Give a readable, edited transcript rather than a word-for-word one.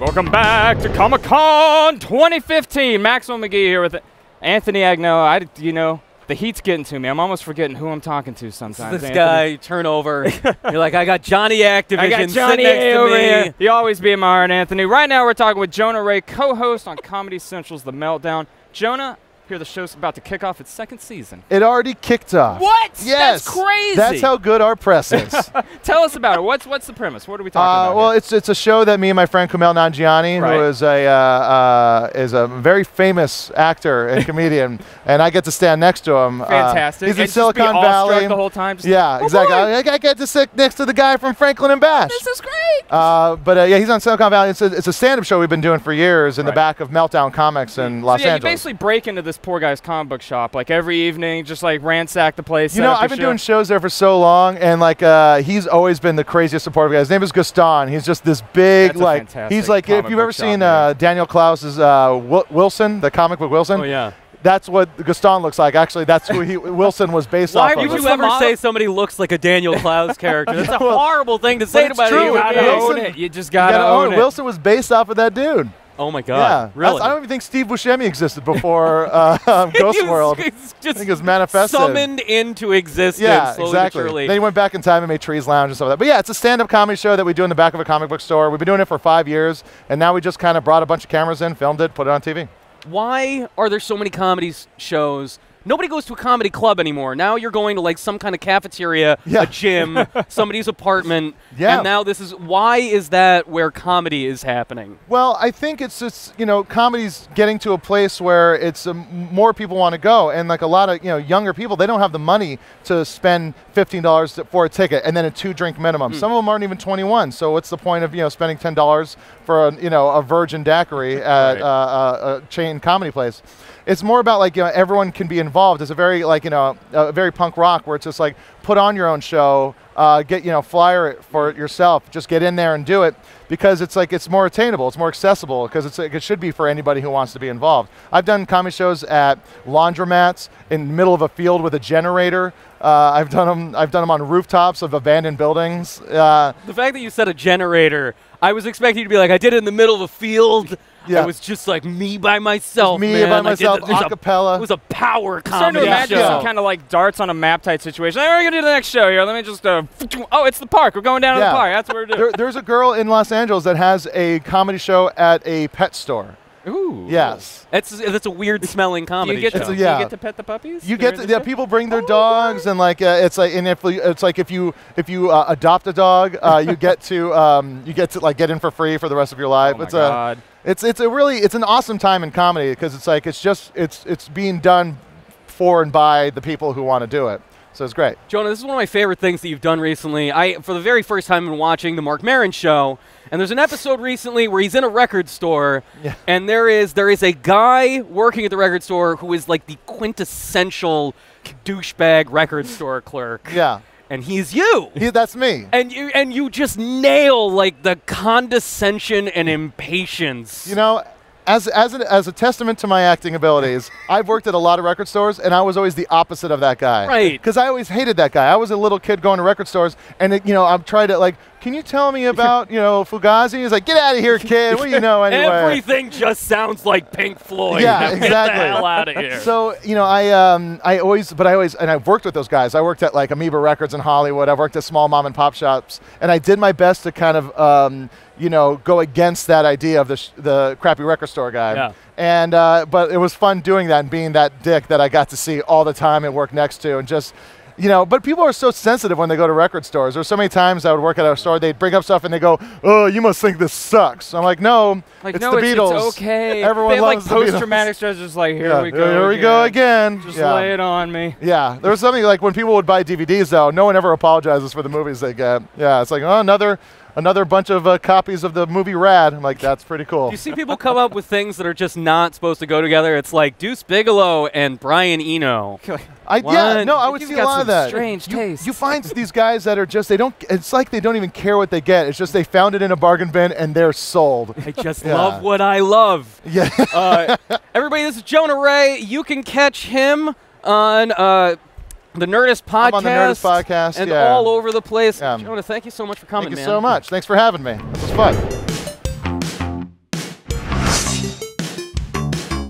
Welcome back to Comic-Con 2015. Maxwell McGee here with Anthony Agno. You know, the heat's getting to me. I'm almost forgetting who I'm talking to sometimes. This guy, you turn over. You're like, I got Johnny Activision I got Johnny sitting next A to over me. here. You always be in my heart, Anthony. Right now we're talking with Jonah Ray, co-host on Comedy Central's The Meltdown. Jonah, here the show's about to kick off its second season. It already kicked off. What? Yes. That's crazy. That's how good our press is. Tell us about it. What's the premise? What are we talking about? Well, it's a show that me and my friend Kumail Nanjiani, who is a very famous actor and comedian, and I get to stand next to him. Fantastic. He's in and Silicon just be Valley the whole time. Just yeah, exactly. I get to sit next to the guy from Franklin and Bash. This is great. Yeah, he's on Silicon Valley. It's a stand-up show we've been doing for years in the back of Meltdown Comics in Los Angeles. You basically break into this poor guy's comic book shop like every evening, just like ransack the place. You know, I've been doing shows there for so long, and like he's always been the craziest supportive guy. His name is Gaston. He's just this big, like he's like if you've ever seen Daniel Klaus's Wilson, the comic book Wilson. Oh yeah. That's what Gaston looks like. Actually, that's who Wilson was based off of. Why would you ever say somebody looks like a Daniel Klaus character? That's a horrible thing to say about you. Wilson, own it. You just gotta own it. Wilson was based off of that dude. Oh my God! Yeah, really? I don't even think Steve Buscemi existed before Ghost World. I think it was manifested, summoned into existence. Yeah, slowly exactly. But surely. Then he went back in time and made Trees Lounge and stuff like that. But yeah, it's a stand-up comedy show that we do in the back of a comic book store. We've been doing it for 5 years, and now we just kind of brought a bunch of cameras in, filmed it, put it on TV. Why are there so many comedy shows? Nobody goes to a comedy club anymore. Now you're going to like some kind of cafeteria, a gym, somebody's apartment, and now this is, why is that where comedy is happening? Well, I think it's just, you know, comedy's getting to a place where it's more people want to go, and like a lot of, you know, younger people, they don't have the money to spend $15 for a ticket and then a 2-drink minimum. Some of them aren't even 21, so what's the point of, you know, spending $10 for a, you know, a virgin daiquiri at a chain comedy place? It's more about like, you know, everyone can be involved. It's a very like, you know, very punk rock where it's just like put on your own show, get, you know, flyer it for it yourself, just get in there and do it, because it's like it's more attainable, it's more accessible, because it's like, it should be for anybody who wants to be involved. I've done comedy shows at laundromats in the middle of a field with a generator. I've done them on rooftops of abandoned buildings. The fact that you said a generator, I was expecting you to be like, I did it in the middle of a field. Yeah. It was just like me by myself, me by myself, acapella. It was a power comedy show. I'm starting to imagine some kind of like darts on a map type situation. Hey, we're going to do the next show here. Let me just, oh, it's the park. We're going down to the park. That's what we're doing. There's a girl in Los Angeles that has a comedy show at a pet store. Ooh. Yes. That's a weird smelling comedy show. Do you get to pet the puppies? You get to, people bring their dogs, and like it's like, and if you adopt a dog, you get to like get in for free for the rest of your life. Oh my God. It's an awesome time in comedy, because it's like it's being done for and by the people who want to do it. So it's great. Jonah, this is one of my favorite things that you've done recently. For the very first time, I've been watching the Mark Maron show, and there's an episode recently where he's in a record store, and there is a guy working at the record store who is like the quintessential douchebag record store clerk. Yeah. And he's you. That's me. And you just nail like the condescension and impatience. You know, as a testament to my acting abilities, I've worked at a lot of record stores, and I was always the opposite of that guy. Right. Because I always hated that guy. I was a little kid going to record stores, and you know, I'm trying to like, can you tell me about, you know, Fugazi? He's like, get out of here, kid. What do you know anyway? Everything just sounds like Pink Floyd. Yeah, exactly. Get the hell out of here. So, you know, I've worked with those guys. I worked at like Amoeba Records in Hollywood. I've worked at small mom and pop shops, and I did my best to kind of, you know, go against that idea of the crappy record store guy. Yeah. And but it was fun doing that and being that dick that I got to see all the time and work next to, and just, you know, but people are so sensitive when they go to record stores. There's so many times I would work at a store, they'd bring up stuff and they go, oh, you must think this sucks. I'm like, no, like, it's no, the Beatles. It's okay. Everyone loves like post-traumatic stress, just like, here we go. Here we go again. Just lay it on me. Yeah, there was something like when people would buy DVDs, though, no one ever apologizes for the movies they get. Yeah, it's like, oh, another bunch of copies of the movie Rad. I'm like, that's pretty cool. You see people come up with things that are just not supposed to go together. It's like Deuce Bigalow and Brian Eno. I would see a lot of that. Strange taste. You find these guys that are just, it's like they don't even care what they get. It's just they found it in a bargain bin and they're sold. I just love what I love. Yeah. Everybody, this is Jonah Ray. You can catch him on the Nerdist podcast. I'm on the Nerdist podcast, and all over the place. Jonah, thank you so much for coming, man. Thank you so much. Thanks for having me. This was fun.